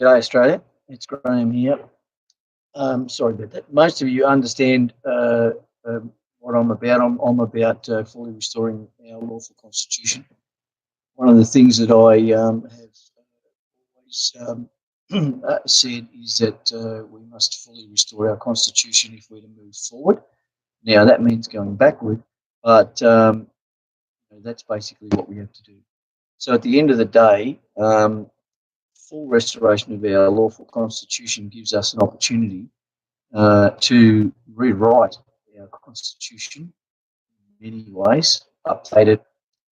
G'day Australia, it's Graham here. Sorry about that. Most of you understand what I'm about. I'm about fully restoring our lawful constitution. One of the things that I have always said is that we must fully restore our constitution if we're to move forward. Now that means going backward, but that's basically what we have to do. So at the end of the day, full restoration of our lawful constitution gives us an opportunity to rewrite our constitution in many ways, update it,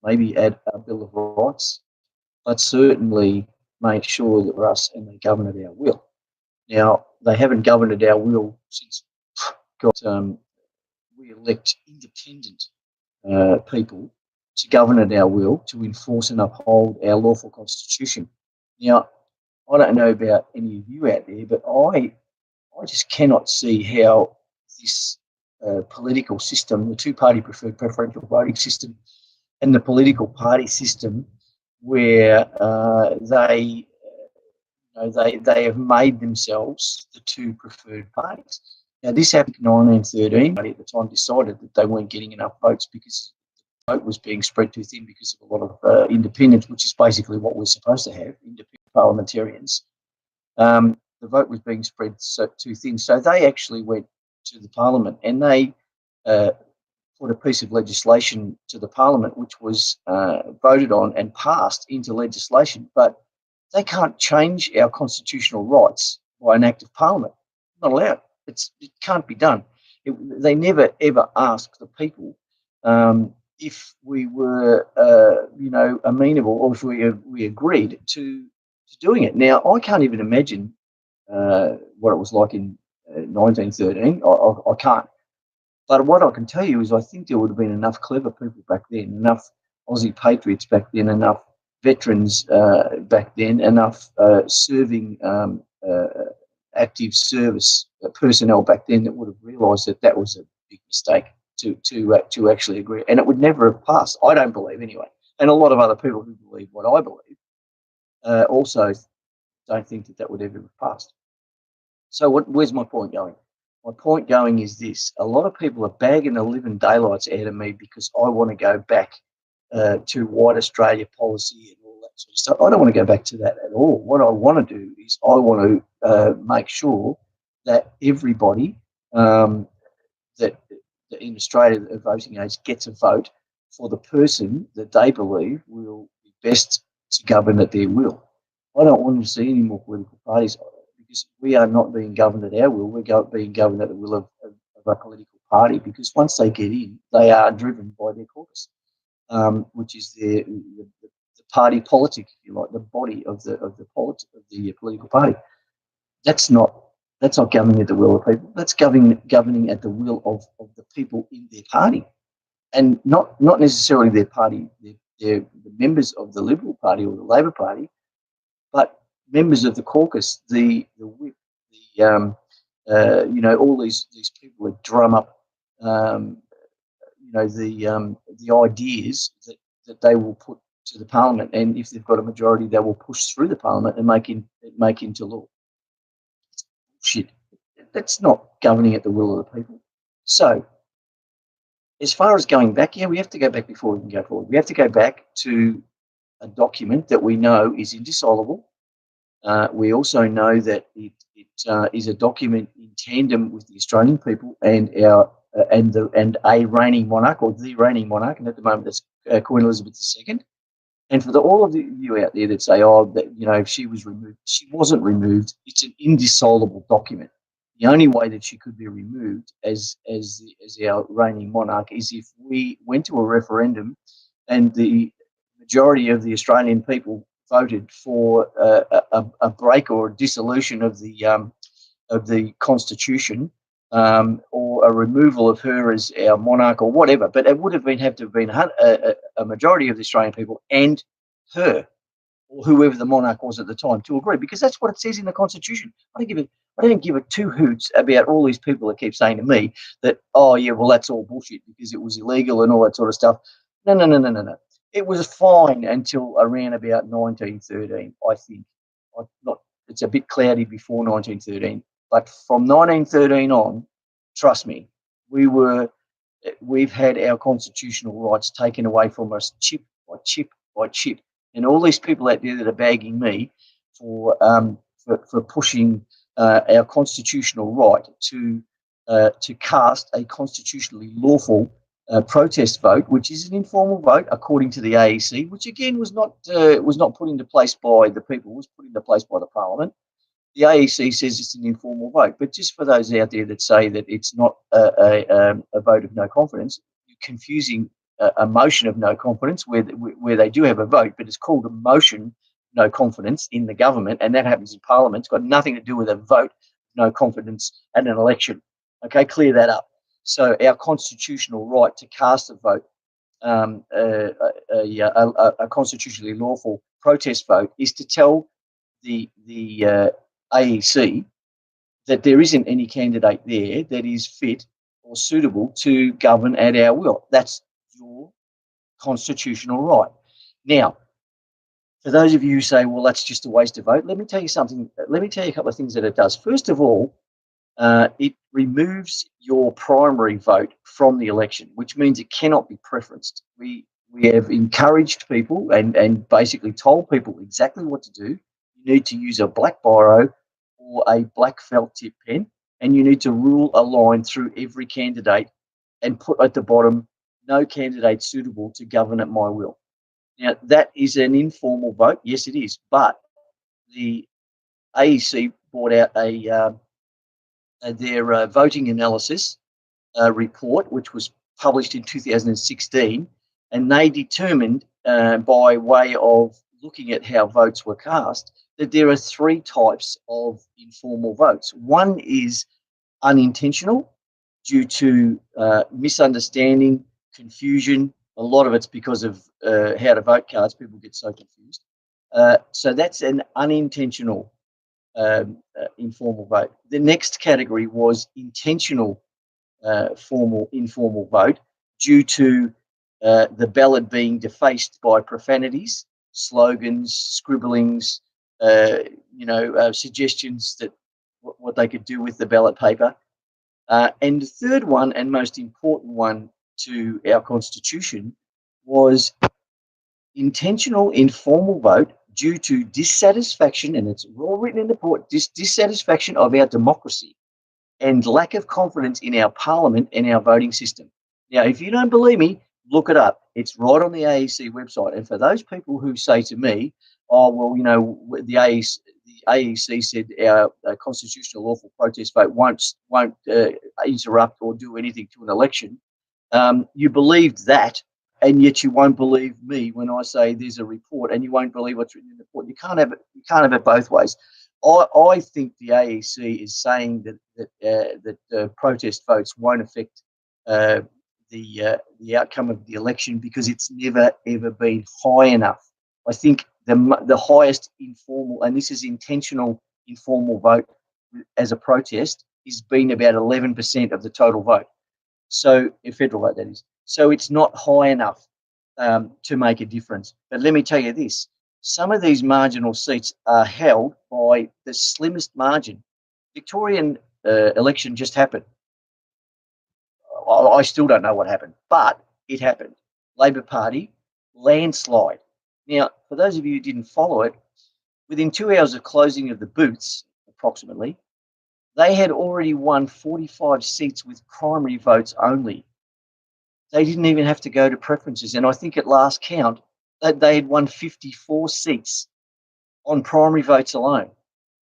maybe add a Bill of Rights, but certainly make sure that we're us and they govern at our will. Now, they haven't governed at our will since we elect independent people to govern at our will, to enforce and uphold our lawful constitution. Now, I don't know about any of you out there, but I just cannot see how this political system, the two-party preferential voting system, and the political party system, where they have made themselves the two preferred parties. Now, this happened in 1913. At the time, decided that they weren't getting enough votes because the vote was being spread too thin because of a lot of independents, which is basically what we're supposed to have, independent parliamentarians. The vote was being spread too thin. So they actually went to the parliament and they put a piece of legislation to the parliament, which was voted on and passed into legislation. But they can't change our constitutional rights by an act of parliament. Not allowed. It can't be done. They never, ever asked the people if we were, amenable, or if we agreed to doing it. Now, I can't even imagine what it was like in 1913. I can't. But what I can tell you is I think there would have been enough clever people back then, enough Aussie patriots back then, enough veterans back then, enough serving active service personnel back then that would have realised that that was a big mistake to actually agree. And it would never have passed. I don't believe anyway. And a lot of other people who believe what I believe also don't think that would ever have passed. So where's my point going? My point going is this. A lot of people are bagging the living daylights out of me because I want to go back to white Australia policy and all that sort of stuff. I don't want to go back to that at all. What I want to do is I want to make sure that everybody that in Australia that are voting age gets a vote for the person that they believe will be best to govern at their will. I don't want to see any more political parties because we are not being governed at our will. We're being governed at the will of a political party, because once they get in, they are driven by their caucus, which is the party politic, if you like, the body of the political party. That's not governing at the will of people. That's governing at the will of the people in their party, and not necessarily their party. They're the members of the Liberal Party or the Labor Party, but members of the caucus, the whip, all these people that drum up, the ideas that they will put to the parliament, and if they've got a majority, they will push through the parliament and make into law. Shit, that's not governing at the will of the people. So, as far as going back, we have to go back before we can go forward. We have to go back to a document that we know is indissoluble. We also know that it is a document in tandem with the Australian people and our and a reigning monarch, or the reigning monarch, and at the moment that's Queen Elizabeth II. And for all of you out there that say, she was removed, she wasn't removed. It's an indissoluble document. The only way that she could be removed as our reigning monarch is if we went to a referendum and the majority of the Australian people voted for a break or a dissolution of the Constitution, or a removal of her as our monarch or whatever. But it would have have to have been a majority of the Australian people and her, or whoever the monarch was at the time, to agree, because that's what it says in the Constitution. I don't give a two hoots about all these people that keep saying to me that, that's all bullshit because it was illegal and all that sort of stuff. No. It was fine until around about 1913, I think. it's a bit cloudy before 1913, but from 1913 on, trust me, we've had our constitutional rights taken away from us chip by chip by chip. And all these people out there that are bagging me for pushing our constitutional right to cast a constitutionally lawful protest vote, which is an informal vote according to the AEC, which again was not put into place by the people, was put into place by the Parliament. The AEC says it's an informal vote, but just for those out there that say that it's not a vote of no confidence, you're confusing a motion of no confidence where they do have a vote, but it's called a motion no confidence in the government, and that happens in Parliament. It's got nothing to do with a vote no confidence at an election. Okay, clear that up. So our constitutional right to cast a vote, a constitutionally lawful protest vote, is to tell the AEC that there isn't any candidate there that is fit or suitable to govern at our will. That's your constitutional right. Now, for those of you who say, well, that's just a waste of vote, let me tell you something. Let me tell you a couple of things that it does. First of all, it removes your primary vote from the election, which means it cannot be preferenced. We have encouraged people and basically told people exactly what to do. You need to use a black biro or a black felt tip pen, and you need to rule a line through every candidate and put at the bottom, no candidate suitable to govern at my will. Now, that is an informal vote. Yes, it is. But the AEC brought out their voting analysis report, which was published in 2016, and they determined by way of looking at how votes were cast that there are three types of informal votes. One is unintentional due to misunderstanding, confusion. A lot of it's because of how to vote cards. People get so confused. So that's an unintentional informal vote. The next category was intentional informal vote due to the ballot being defaced by profanities, slogans, scribblings, suggestions that what they could do with the ballot paper. And the third one, and most important one to our Constitution, was intentional informal vote due to dissatisfaction, and it's all written in the report, dissatisfaction of our democracy and lack of confidence in our Parliament and our voting system. Now, if you don't believe me, look it up. It's right on the AEC website. And for those people who say to me, oh, well, the AEC said our constitutional lawful protest vote won't interrupt or do anything to an election, you believed that, and yet you won't believe me when I say there's a report, and you won't believe what's written in the report. You can't have it. You can't have it both ways. I think the AEC is saying that protest votes won't affect the outcome of the election because it's never ever been high enough. I think the highest informal, and this is intentional informal vote as a protest, is been about 11% of the total vote. So federal vote, that is. So it's not high enough to make a difference. But let me tell you this. Some of these marginal seats are held by the slimmest margin. Victorian election just happened. I still don't know what happened, but it happened. Labor Party, landslide. Now, for those of you who didn't follow it, within 2 hours of closing of the booths, approximately, they had already won 45 seats with primary votes only. They didn't even have to go to preferences. And I think at last count, they had won 54 seats on primary votes alone.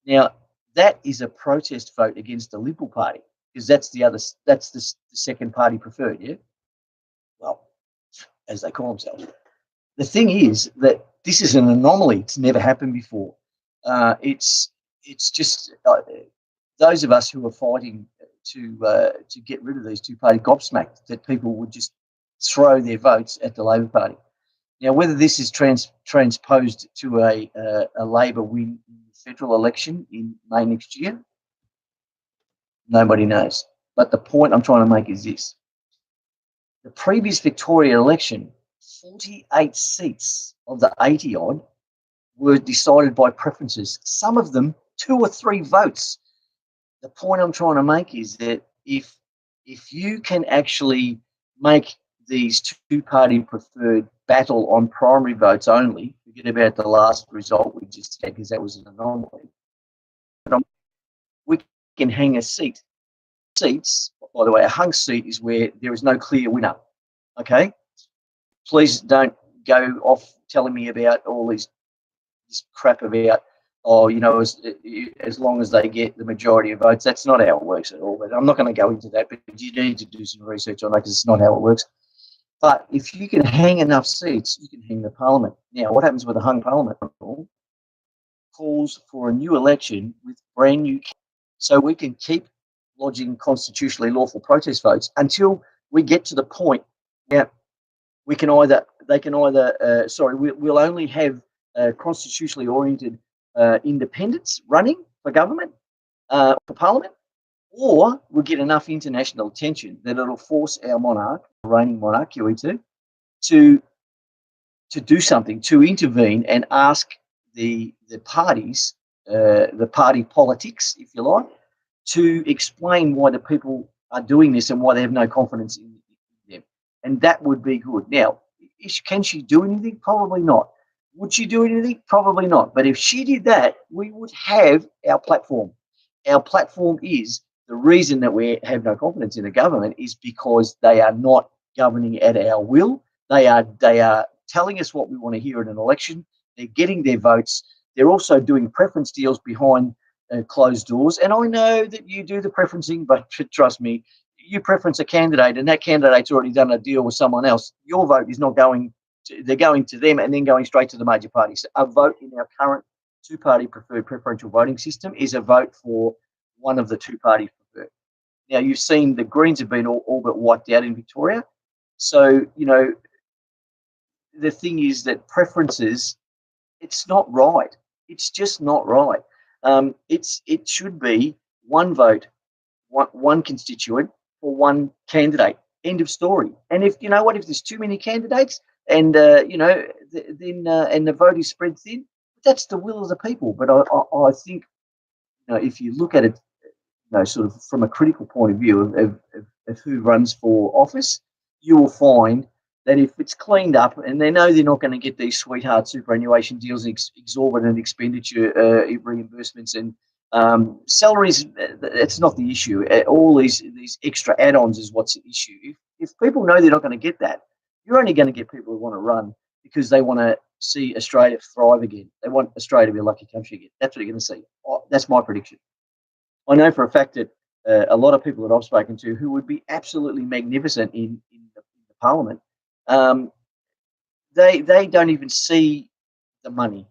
Now, that is a protest vote against the Liberal Party, because that's the second party preferred, yeah? Well, as they call themselves. The thing is that this is an anomaly. It's never happened before. It's just those of us who are fighting to get rid of these two parties gobsmacked that people would just throw their votes at the Labor Party. Now, whether this is transposed to a Labor win in the federal election in May next year, nobody knows. But the point I'm trying to make is this. The previous Victoria election, 48 seats of the 80-odd were decided by preferences, some of them 2 or 3 votes. The point I'm trying to make is that if you can actually make these two-party preferred battle on primary votes only, forget about the last result we just had because that was an anomaly, but we can hang a seat. Seats, by the way, a hung seat is where there is no clear winner. Okay? Please don't go off telling me about all this crap about, as long as they get the majority of votes. That's not how it works at all. But I'm not going to go into that, but you need to do some research on that because it's not how it works. But if you can hang enough seats, you can hang the parliament. Now, what happens with a hung parliament? Calls for a new election with brand new, so we can keep lodging constitutionally lawful protest votes until we get to the point where we'll only have constitutionally oriented independents running for government, for parliament, or we'll get enough international attention that it'll force our monarch, reigning monarch, QE2, to do something, to intervene and ask the parties, the party politics, if you like, to explain why the people are doing this and why they have no confidence in them. And that would be good. Now, can she do anything? Probably not. Would she do anything? Probably not. But if she did that, we would have our platform. Our platform is the reason that we have no confidence in the government is because they are not governing at our will. They are telling us what we want to hear in an election. They're getting their votes. They're also doing preference deals behind closed doors. And I know that you do the preferencing, but trust me, you preference a candidate and that candidate's already done a deal with someone else. Your vote is not going to, they're going to them and then going straight to the major parties. A vote in our current two-party preferred preferential voting system is a vote for one of the two parties preferred. Now, you've seen the Greens have been all but wiped out in Victoria. So, the thing is that preferences, it's not right. It's just not right. It should be one vote, one constituent for one candidate. End of story. And if if there's too many candidates, and then and the vote is spread thin, that's the will of the people. But I think if you look at it, sort of from a critical point of view of who runs for office, you will find that if it's cleaned up and they know they're not going to get these sweetheart superannuation deals, exorbitant expenditure reimbursements and salaries, it's not the issue. All these extra add-ons is what's the issue. If people know they're not going to get that, you're only going to get people who want to run because they want to see Australia thrive again. They want Australia to be a lucky country again. That's what you're going to see. That's my prediction. I know for a fact that a lot of people that I've spoken to who would be absolutely magnificent in the parliament, they don't even see the money.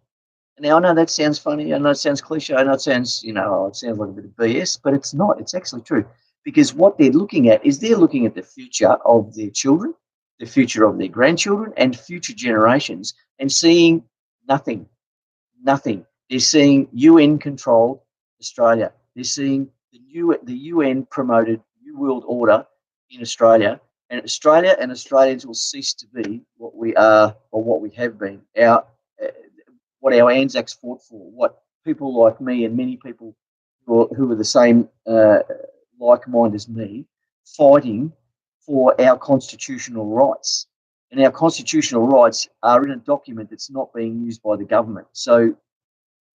Now, I know that sounds funny. I know it sounds cliche. I know it sounds, it sounds like a bit of BS, but it's not. It's actually true. Because what they're looking at is they're looking at the future of their children, the future of their grandchildren, and future generations, and seeing nothing. Nothing. They're seeing UN-controlled Australia. They're seeing the UN-promoted New World Order in Australia, and Australia and Australians will cease to be what we are or what we have been. What our Anzacs fought for, what people like me and many people who are the same like mind as me, fighting for our constitutional rights. And our constitutional rights are in a document that's not being used by the government. So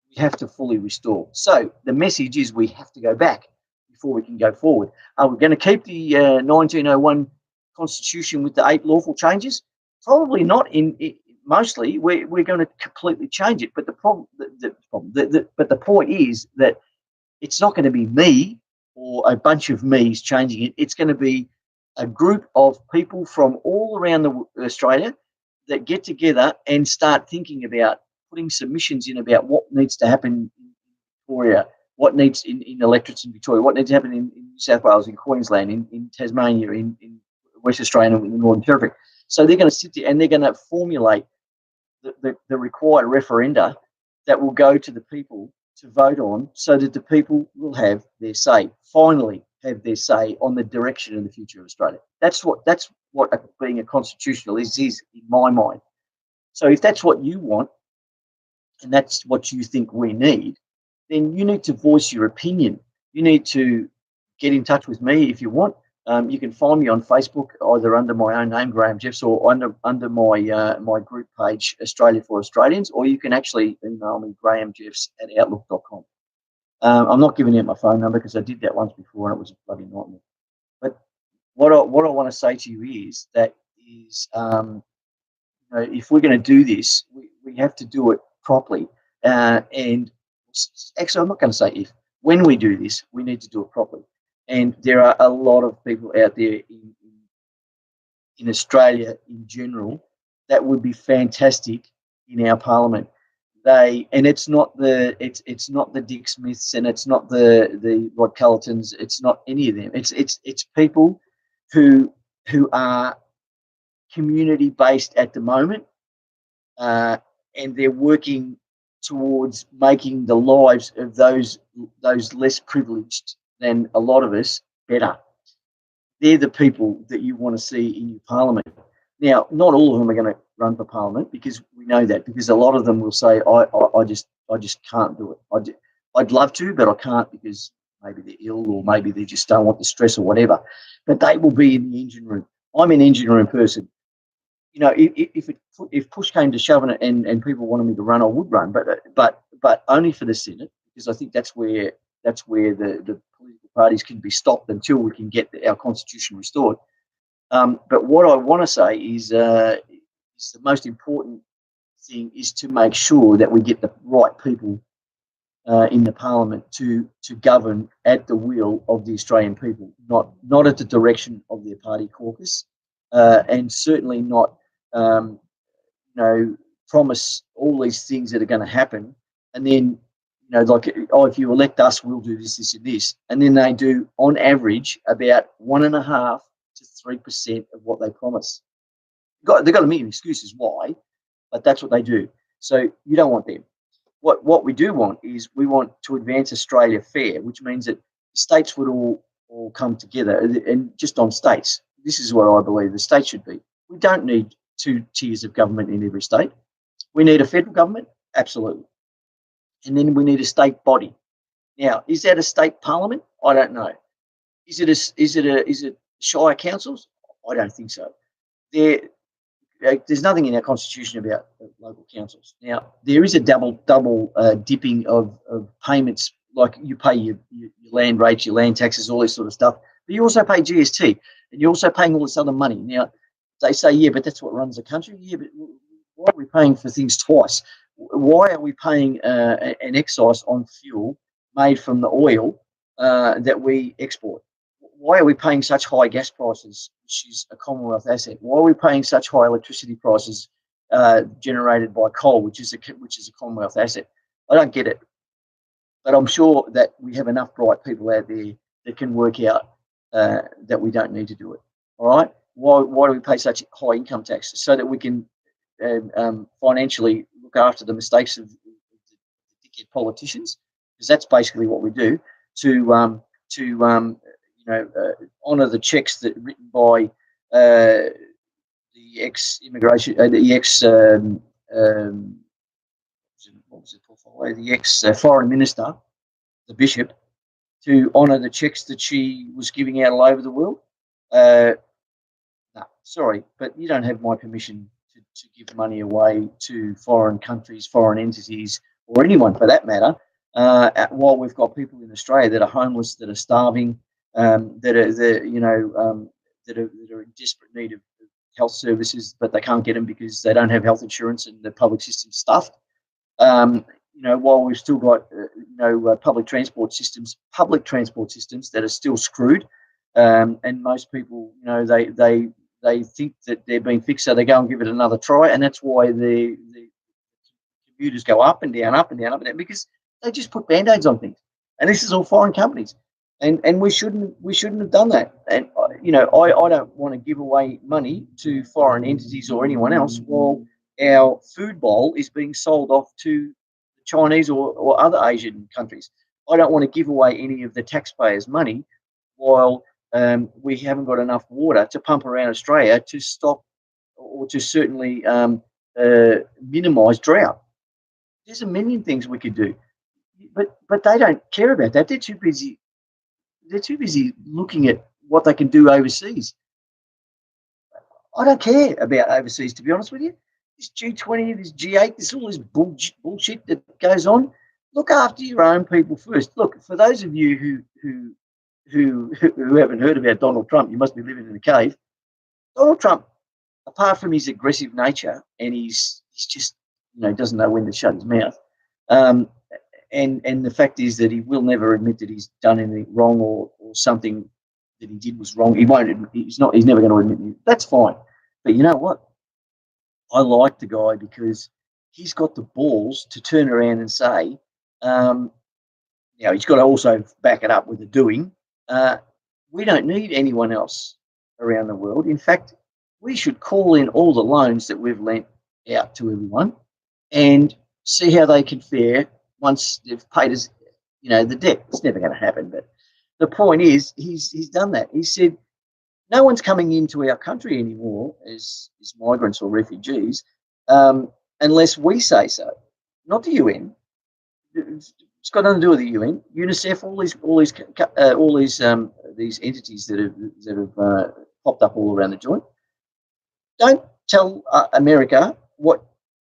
we have to fully restore. So the message is we have to go back before we can go forward. Are we going to keep the 1901 Constitution with the 8 lawful changes? Probably not. Mostly, we're going to completely change it. But the point is that it's not going to be me or a bunch of me's changing it. It's going to be a group of people from all around Australia that get together and start thinking about putting submissions in about what needs to happen in Victoria, what needs in electorates in Victoria, what needs to happen in New South Wales, in Queensland, in Tasmania, in West Australia, and in the Northern Territory. So they're going to sit there and they're going to formulate the required referenda that will go to the people to vote on, so that the people will have their say, finally have their say on the direction of the future of Australia. That's what being a constitutionalist is in my mind. So if that's what you want and that's what you think we need, then you need to voice your opinion. You need to get in touch with me if you want. You can find me on Facebook either under my own name, Graham Jeffs, or under my my group page, Australia for Australians, or you can actually email me, grahamjeffs@outlook.com. I'm not giving out my phone number because I did that once before and it was a bloody nightmare. But what I want to say to you is that if we're going to do this, we have to do it properly. And actually, I'm not going to say if. When we do this, we need to do it properly. And there are a lot of people out there in Australia in general that would be fantastic in our parliament. It's not the Dick Smiths, and it's not the Rod Culletons. It's not any of them. It's people who are community based at the moment, and they're working towards making the lives of those less privileged than a lot of us better. They're the people that you want to see in your parliament. Now, not all of them are going to run for parliament, because we know that, because a lot of them will say, I just can't do it. I'd love to, but I can't because maybe they're ill or maybe they just don't want the stress or whatever. But they will be in the engine room. I'm an engine room person. If push came to shove and people wanted me to run, I would run, but only for the Senate, because I think that's where the political parties can be stopped until we can get our constitution restored. But what I want to say is the most important thing is to make sure that we get the right people in the parliament to govern at the will of the Australian people, not at the direction of their party caucus, and certainly not promise all these things that are going to happen, and then like, oh, if you elect us, we'll do this, this, and this, and then they do on average about 1.5% to 3% of what they promise. They've got a million excuses why, but that's what they do. So you don't want them. What we do want is we want to advance Australia fair, which means that states would all come together, and just on states. This is what I believe the state should be. We don't need 2 tiers of government in every state. We need a federal government, absolutely, and then we need a state body. Now, is that a state parliament? I don't know. Is it shire councils? I don't think so. There's nothing in our constitution about local councils. Now, there is a double dipping of payments, like you pay your land rates, your land taxes, all this sort of stuff, but you also pay GST, and you're also paying all this other money. Now, they say, yeah, but that's what runs the country. Yeah, but why are we paying for things twice? Why are we paying an excise on fuel made from the oil that we export? Why are we paying such high gas prices, which is a Commonwealth asset? Why are we paying such high electricity prices generated by coal, which is a Commonwealth asset? I don't get it, but I'm sure that we have enough bright people out there that can work out that we don't need to do it. All right? Why do we pay such high income tax? So that we can financially look after the mistakes of the politicians, because that's basically what we do, to honour the checks that written by the ex-immigration, the ex-foreign minister, the bishop, to honour the checks that she was giving out all over the world. No, sorry, but you don't have my permission to give money away to foreign countries, foreign entities, or anyone for that matter, while we've got people in Australia that are homeless, that are starving, that are in desperate need of health services, but they can't get them because they don't have health insurance and the public system's stuffed. While we've still got public transport systems that are still screwed, and most people, they think that they're being fixed, so they go and give it another try, and that's why the commuters go up and down, up and down, up and down, because they just put band-aids on things, and this is all foreign companies, and we shouldn't have done that. And I don't want to give away money to foreign entities or anyone else while our food bowl is being sold off to Chinese or other Asian countries. I don't want to give away any of the taxpayers' money while we haven't got enough water to pump around Australia to stop or to certainly minimise drought. There's a million things we could do. but they don't care about that. They're too busy. They're too busy looking at what they can do overseas. I don't care about overseas, to be honest with you. This G20, this G8, this all this bullshit that goes on. Look after your own people first. Look, for those of you who haven't heard about Donald Trump, you must be living in a cave. Donald Trump, apart from his aggressive nature, and he's just doesn't know when to shut his mouth. And the fact is that he will never admit that he's done anything wrong or something that he did was wrong. He won't. He's never going to admit it. That's fine. But you know what? I like the guy because he's got the balls to turn around and say, he's got to also back it up with the doing. We don't need anyone else around the world. In fact, we should call in all the loans that we've lent out to everyone and see how they can fare once they've paid us, the debt. It's never going to happen. But the point is, he's done that. He said, no one's coming into our country anymore as migrants or refugees unless we say so. Not the UN. It's got nothing to do with the UN. UNICEF, these entities that have popped up all around the joint. Don't tell America what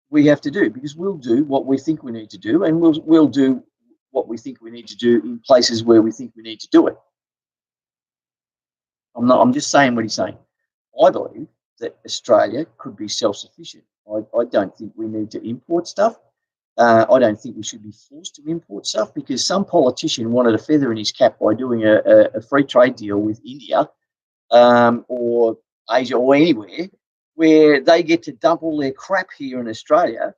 we have to do, because we'll do what we think we need to do, and we'll do what we think we need to do in places where we think we need to do it. I'm just saying what he's saying. I believe that Australia could be self-sufficient. I don't think we need to import stuff. I don't think we should be forced to import stuff because some politician wanted a feather in his cap by doing a free trade deal with India or Asia or anywhere where they get to dump all their crap here in Australia,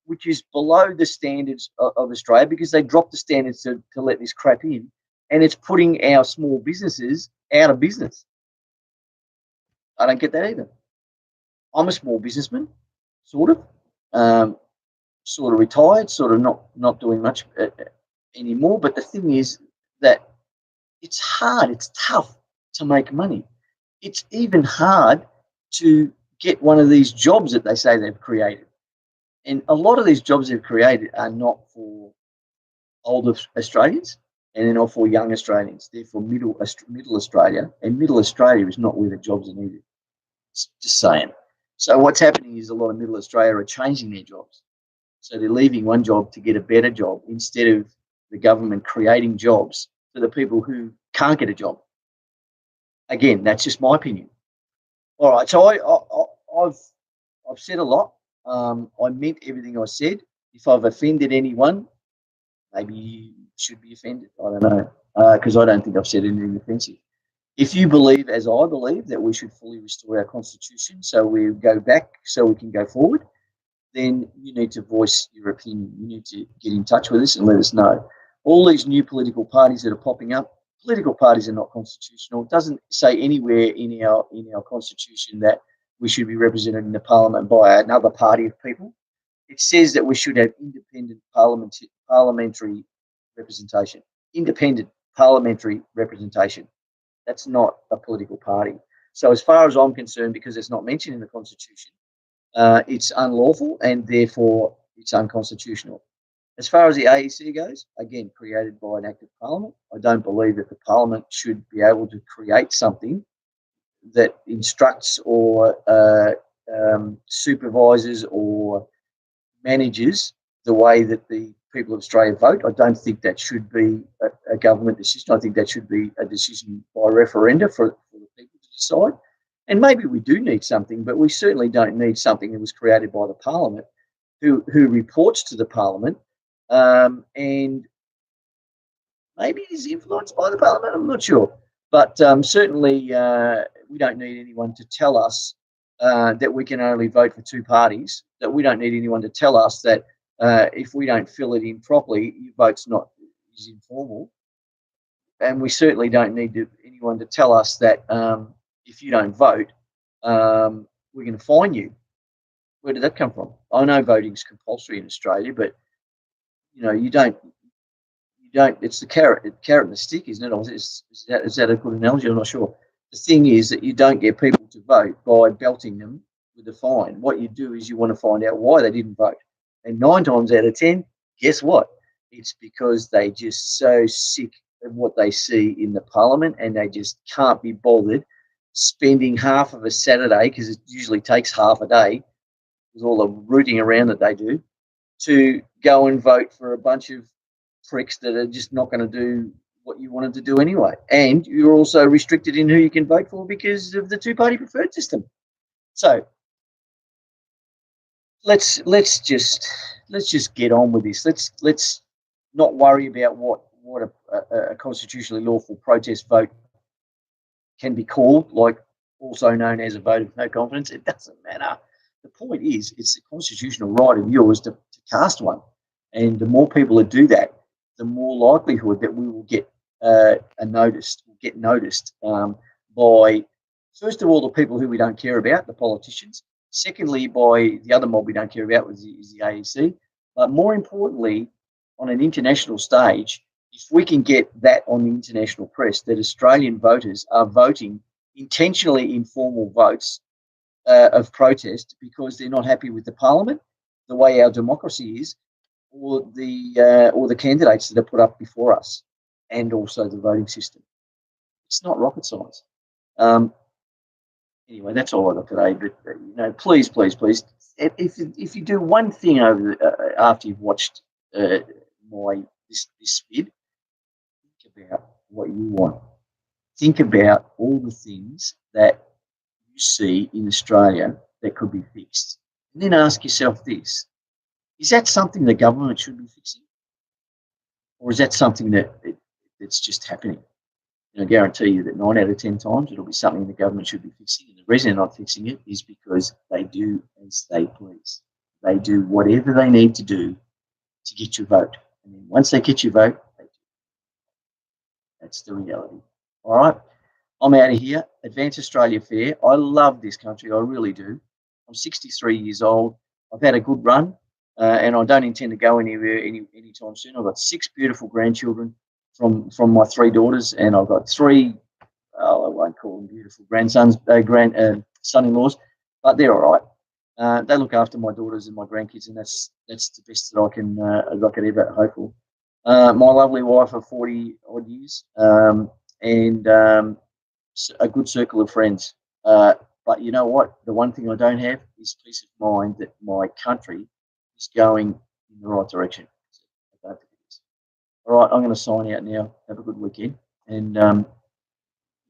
which is below the standards of Australia because they dropped the standards to let this crap in, and it's putting our small businesses out of business. I don't get that either. I'm a small businessman, sort of retired, sort of not doing much anymore. But the thing is that it's hard, it's tough to make money. It's even hard to get one of these jobs that they say they've created. And a lot of these jobs they've created are not for older Australians and they're not for young Australians. They're for middle Australia, and middle Australia is not where the jobs are needed. Just saying. So what's happening is a lot of middle Australia are changing their jobs. So they're leaving one job to get a better job instead of the government creating jobs for the people who can't get a job. Again, that's just my opinion. All right, so I've said a lot. I meant everything I said. If I've offended anyone, maybe you should be offended. I don't know, because I don't think I've said anything offensive. If you believe, as I believe, that we should fully restore our constitution so we go back so we can go forward, then you need to voice your opinion. You need to get in touch with us and let us know. All these new political parties that are popping up, political parties are not constitutional. It doesn't say anywhere in our constitution that we should be represented in the parliament by another party of people. It says that we should have independent parliamentary representation. Independent parliamentary representation. That's not a political party. So as far as I'm concerned, because it's not mentioned in the Constitution, it's unlawful and therefore it's unconstitutional. As far as the AEC goes, again, created by an act of Parliament, I don't believe that the Parliament should be able to create something that instructs or supervises or manages the way that the people of Australia vote. I don't think that should be a government decision. I think that should be a decision by referenda for the people to decide. And maybe we do need something, but we certainly don't need something that was created by the Parliament who reports to the Parliament and maybe is influenced by the Parliament. I'm not sure. But certainly we don't need anyone to tell us that we can only vote for two parties, that we don't need anyone to tell us that if we don't fill it in properly, your vote's not is informal. And we certainly don't need anyone to tell us that if you don't vote, we're going to fine you. Where did that come from? I know voting is compulsory in Australia, but you don't. It's the carrot and the stick, isn't it? Is that a good analogy? I'm not sure. The thing is that you don't get people to vote by belting them with a fine. What you do is you want to find out why they didn't vote. And 9 times out of 10, guess what? It's because they just so sick of what they see in the parliament, and they just can't be bothered spending half of a Saturday, because it usually takes half a day with all the rooting around that they do, to go and vote for a bunch of pricks that are just not going to do what you wanted to do anyway. And you're also restricted in who you can vote for because of the two-party preferred system. So let's just get on with this. Let's not worry about what a constitutionally lawful protest vote can be called, like also known as a vote of no confidence. It doesn't matter. The point is, it's a constitutional right of yours to cast one, and the more people that do that, the more likelihood that we will get noticed by, first of all, the people who we don't care about, the politicians. Secondly, by the other mob we don't care about, is the AEC. But more importantly, on an international stage, if we can get that on the international press, that Australian voters are voting intentionally informal votes of protest because they're not happy with the parliament, the way our democracy is, or the candidates that are put up before us, and also the voting system. It's not rocket science. Anyway, that's all I got today. But please, if you do one thing after you've watched this vid, think about what you want. Think about all the things that you see in Australia that could be fixed, and then ask yourself this: is that something the government should be fixing, or is that something that's just happening? I guarantee you that 9 out of 10 times it'll be something the government should be fixing. And the reason they're not fixing it is because they do as they please. They do whatever they need to do to get your vote. And then once they get your vote, they do. That's the reality. All right. I'm out of here. Advance Australia Fair. I love this country. I really do. I'm 63 years old. I've had a good run, and I don't intend to go anywhere anytime soon. I've got 6 beautiful grandchildren from my 3 daughters, and I've got 3, I won't call them beautiful grandsons, son-in-laws, but they're all right. They look after my daughters and my grandkids, and that's the best that I could ever hope for. My lovely wife of 40 odd years, and a good circle of friends. But you know what? The one thing I don't have is peace of mind that my country is going in the right direction. I don't think it is. All right, I'm going to sign out now. Have a good weekend, and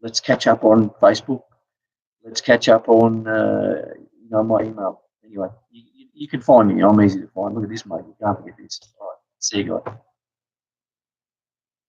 let's catch up on Facebook. Let's catch up on my email. Anyway, you can find me. I'm easy to find. Look at this, mate. You can't forget this. All right, see you guys.